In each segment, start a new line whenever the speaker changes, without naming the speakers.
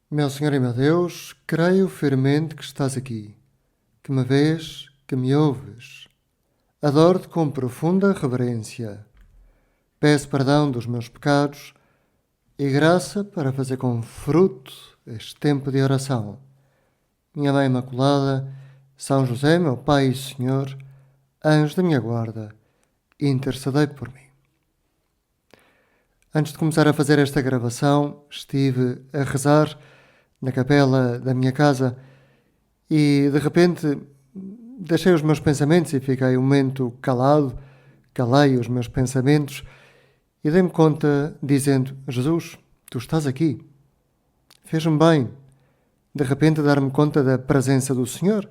Meu Senhor e meu Deus, creio firmemente que estás aqui, que me vês, que me ouves. Adoro-te com profunda reverência. Peço perdão dos meus pecados e graça para fazer com fruto este tempo de oração. Minha Mãe Imaculada, São José, meu Pai e Senhor, anjo da minha guarda, intercedei por mim. Antes de começar a fazer esta gravação, estive a rezar na capela da minha casa e de repente deixei os meus pensamentos e fiquei um momento calado, calei os meus pensamentos e dei-me conta dizendo: Jesus, tu estás aqui. Fez-me bem de repente dar-me conta da presença do Senhor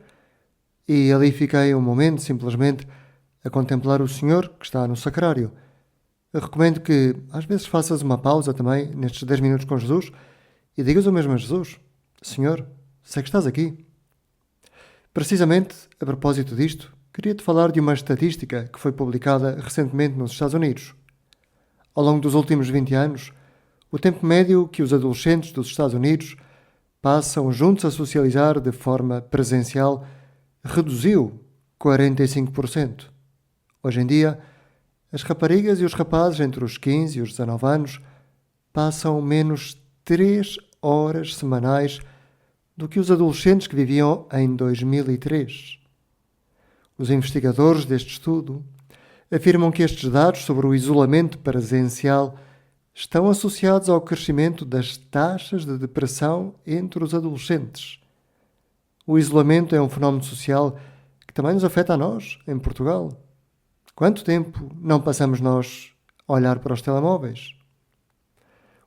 e ali fiquei um momento simplesmente a contemplar o Senhor que está no sacrário. Eu recomendo que às vezes faças uma pausa também nestes 10 minutos com Jesus e digas o mesmo a Jesus: Senhor, sei que estás aqui. Precisamente a propósito disto, queria-te falar de uma estatística que foi publicada recentemente nos Estados Unidos. Ao longo dos últimos 20 anos, o tempo médio que os adolescentes dos Estados Unidos passam juntos a socializar de forma presencial reduziu 45%. Hoje em dia, as raparigas e os rapazes entre os 15 e os 19 anos passam menos 3 horas semanais do que os adolescentes que viviam em 2003. Os investigadores deste estudo afirmam que estes dados sobre o isolamento presencial estão associados ao crescimento das taxas de depressão entre os adolescentes. O isolamento é um fenómeno social que também nos afeta a nós, em Portugal. Quanto tempo não passamos nós a olhar para os telemóveis?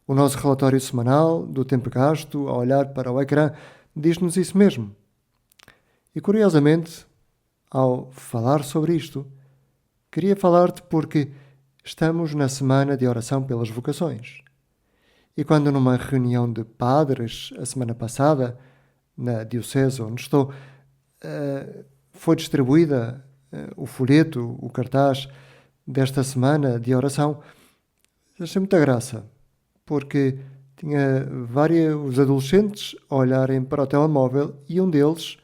O nosso relatório semanal do tempo gasto a olhar para o ecrã diz-nos isso mesmo. E curiosamente, ao falar sobre isto, queria falar-te porque estamos na semana de oração pelas vocações. E quando numa reunião de padres, a semana passada, na diocese onde estou, foi distribuída o folheto, o cartaz desta semana de oração, achei muita graça, porque tinha vários adolescentes a olharem para o telemóvel e um deles,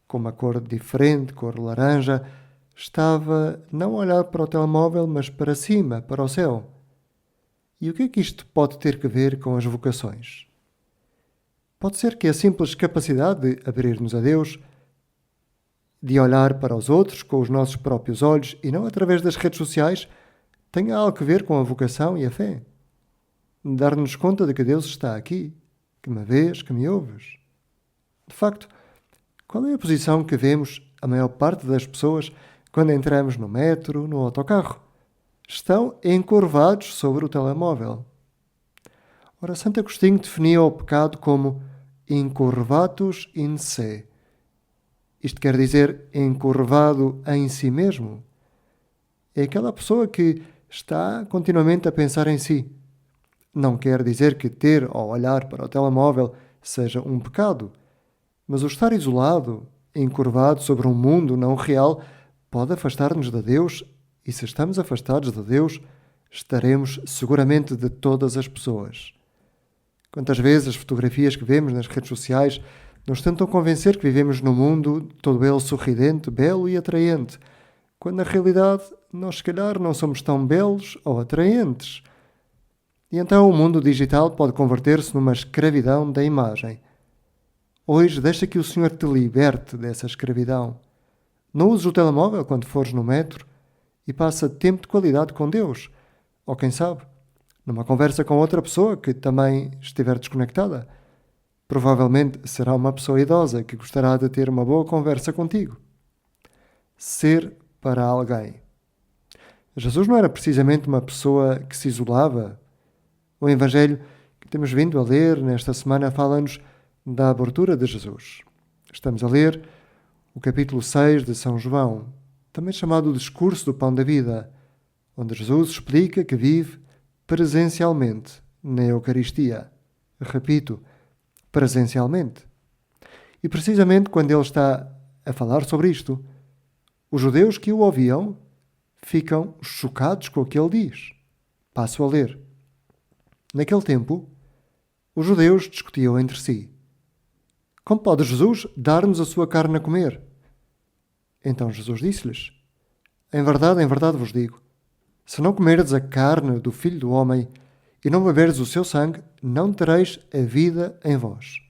com uma cor diferente, cor laranja, estava não a olhar para o telemóvel, mas para cima, para o céu. E o que é que isto pode ter que ver com as vocações? Pode ser que a simples capacidade de abrir-nos a Deus, de olhar para os outros com os nossos próprios olhos e não através das redes sociais, tenha algo a ver com a vocação e a fé. Dar-nos conta de que Deus está aqui, que me vês, que me ouves. De facto, qual é a posição que vemos a maior parte das pessoas quando entramos no metro, no autocarro? Estão encurvados sobre o telemóvel. Ora, Santo Agostinho definia o pecado como incurvatus in se. Isto quer dizer encurvado em si mesmo. É aquela pessoa que está continuamente a pensar em si. Não quer dizer que ter ou olhar para o telemóvel seja um pecado, mas o estar isolado, encurvado sobre um mundo não real, pode afastar-nos de Deus, e se estamos afastados de Deus, estaremos seguramente de todas as pessoas. Quantas vezes as fotografias que vemos nas redes sociais nos tentam convencer que vivemos num mundo todo ele sorridente, belo e atraente, quando na realidade nós se calhar não somos tão belos ou atraentes. E então o mundo digital pode converter-se numa escravidão da imagem. Hoje deixa que o Senhor te liberte dessa escravidão. Não uses o telemóvel quando fores no metro e passa tempo de qualidade com Deus. Ou quem sabe, numa conversa com outra pessoa que também estiver desconectada. Provavelmente será uma pessoa idosa que gostará de ter uma boa conversa contigo. Ser para alguém. Jesus não era precisamente uma pessoa que se isolava. O Evangelho que temos vindo a ler nesta semana fala-nos da abertura de Jesus. Estamos a ler o capítulo 6 de São João, também chamado o Discurso do Pão da Vida, onde Jesus explica que vive presencialmente na Eucaristia. Repito, presencialmente. E precisamente quando ele está a falar sobre isto, os judeus que o ouviam ficam chocados com o que ele diz. Passo a ler. Naquele tempo, os judeus discutiam entre si. Como pode Jesus dar-nos a sua carne a comer? Então Jesus disse-lhes: em verdade vos digo, se não comerdes a carne do Filho do Homem e não beberdes o seu sangue, não tereis a vida em vós.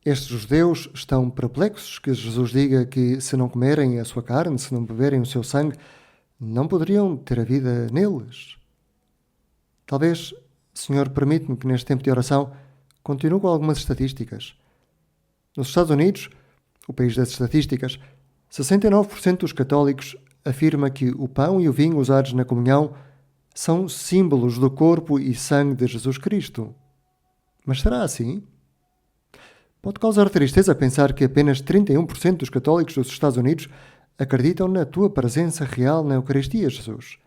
Estes judeus estão perplexos que Jesus diga que se não comerem a sua carne, se não beberem o seu sangue, não poderiam ter a vida neles. Talvez, Senhor, permite-me que neste tempo de oração continue com algumas estatísticas. Nos Estados Unidos, o país das estatísticas, 69% dos católicos afirma que o pão e o vinho usados na comunhão são símbolos do corpo e sangue de Jesus Cristo. Mas será assim? Pode causar tristeza pensar que apenas 31% dos católicos dos Estados Unidos acreditam na tua presença real na Eucaristia, Jesus.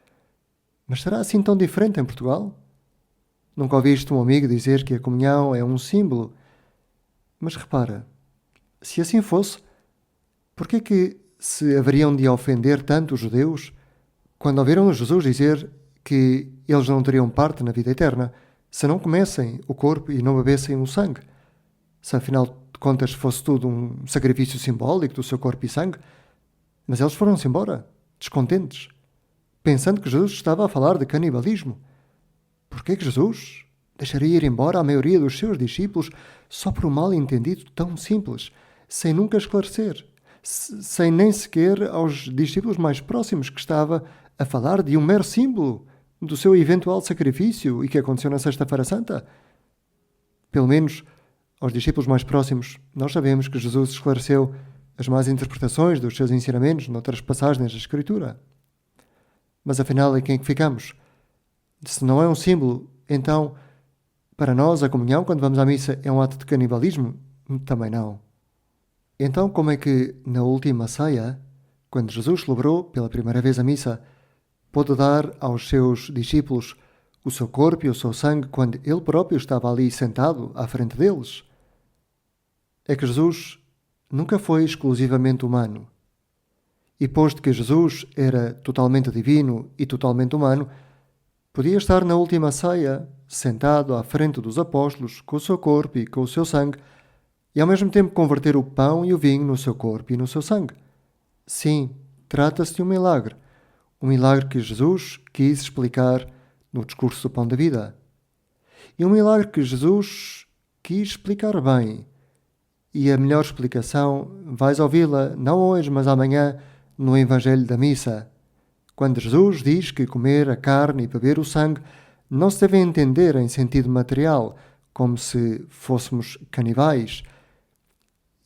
Mas será assim tão diferente em Portugal? Nunca ouviste um amigo dizer que a comunhão é um símbolo? Mas repara, se assim fosse, por que se haveriam de ofender tanto os judeus quando ouviram Jesus dizer que eles não teriam parte na vida eterna se não comessem o corpo e não bebessem o sangue? Se afinal de contas fosse tudo um sacrifício simbólico do seu corpo e sangue? Mas eles foram-se embora, descontentes, pensando que Jesus estava a falar de canibalismo. Por que Jesus deixaria ir embora a maioria dos seus discípulos só por um mal-entendido tão simples, sem nunca esclarecer, sem nem sequer aos discípulos mais próximos que estava a falar de um mero símbolo do seu eventual sacrifício e que aconteceu na Sexta-feira Santa? Pelo menos aos discípulos mais próximos, nós sabemos que Jesus esclareceu as más interpretações dos seus ensinamentos noutras passagens da Escritura. Mas afinal, em quem é que ficamos? Se não é um símbolo, então, para nós, a comunhão, quando vamos à missa, é um ato de canibalismo? Também não. Então, como é que, na última ceia, quando Jesus celebrou pela primeira vez a missa, pôde dar aos seus discípulos o seu corpo e o seu sangue quando ele próprio estava ali sentado à frente deles? É que Jesus nunca foi exclusivamente humano. E posto que Jesus era totalmente divino e totalmente humano, podia estar na última ceia, sentado à frente dos apóstolos, com o seu corpo e com o seu sangue, e ao mesmo tempo converter o pão e o vinho no seu corpo e no seu sangue. Sim, trata-se de um milagre que Jesus quis explicar no discurso do Pão da Vida. E um milagre que Jesus quis explicar bem. E a melhor explicação vais ouvi-la não hoje, mas amanhã, no Evangelho da Missa, quando Jesus diz que comer a carne e beber o sangue não se deve entender em sentido material, como se fôssemos canibais,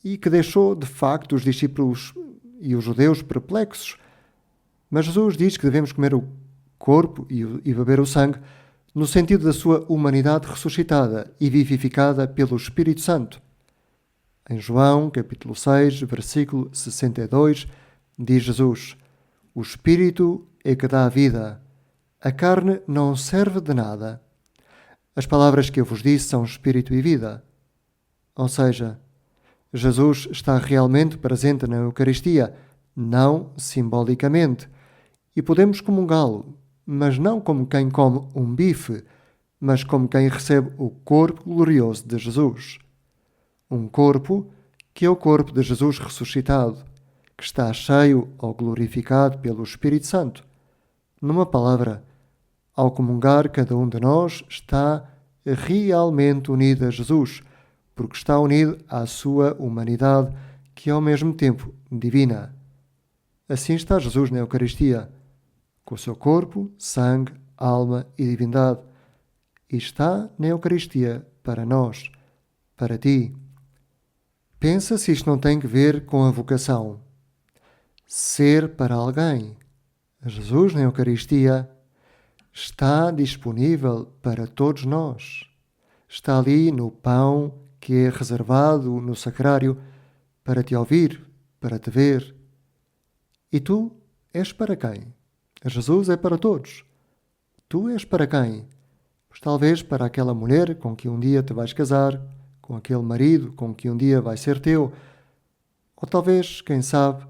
e que deixou, de facto, os discípulos e os judeus perplexos. Mas Jesus diz que devemos comer o corpo e beber o sangue no sentido da sua humanidade ressuscitada e vivificada pelo Espírito Santo. Em João, capítulo 6, versículo 62, diz Jesus: o Espírito é que dá a vida, a carne não serve de nada. As palavras que eu vos disse são Espírito e vida. Ou seja, Jesus está realmente presente na Eucaristia, não simbolicamente, e podemos comungá-lo, mas não como quem come um bife, mas como quem recebe o corpo glorioso de Jesus. Um corpo que é o corpo de Jesus ressuscitado, que está cheio ou glorificado pelo Espírito Santo. Numa palavra, ao comungar, cada um de nós está realmente unido a Jesus, porque está unido à sua humanidade, que é ao mesmo tempo divina. Assim está Jesus na Eucaristia, com o seu corpo, sangue, alma e divindade. E está na Eucaristia para nós, para ti. Pensa se isto não tem que ver com a vocação. Ser para alguém. Jesus na Eucaristia está disponível para todos nós. Está ali no pão que é reservado no sacrário para te ouvir, para te ver. E tu és para quem? Jesus é para todos. Tu és para quem? Pois talvez para aquela mulher com que um dia te vais casar, com aquele marido com que um dia vai ser teu, ou talvez, quem sabe,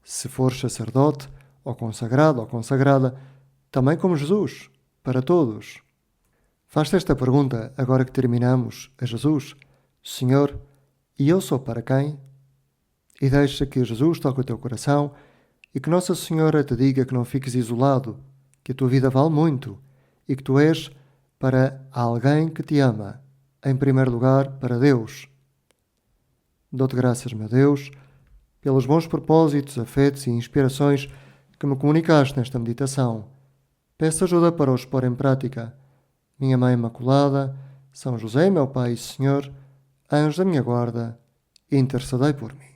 se fores sacerdote, ou consagrado ou consagrada, também como Jesus, para todos. Faz-te esta pergunta agora que terminamos a Jesus: Senhor, e eu sou para quem? E deixa que Jesus toque o teu coração e que Nossa Senhora te diga que não fiques isolado, que a tua vida vale muito e que tu és para alguém que te ama, em primeiro lugar para Deus. Dou-te graças, meu Deus, pelos bons propósitos, afetos e inspirações que me comunicaste nesta meditação. Peço ajuda para os pôr em prática. Minha Mãe Imaculada, São José, meu Pai e Senhor, anjo da minha guarda, intercedei por mim.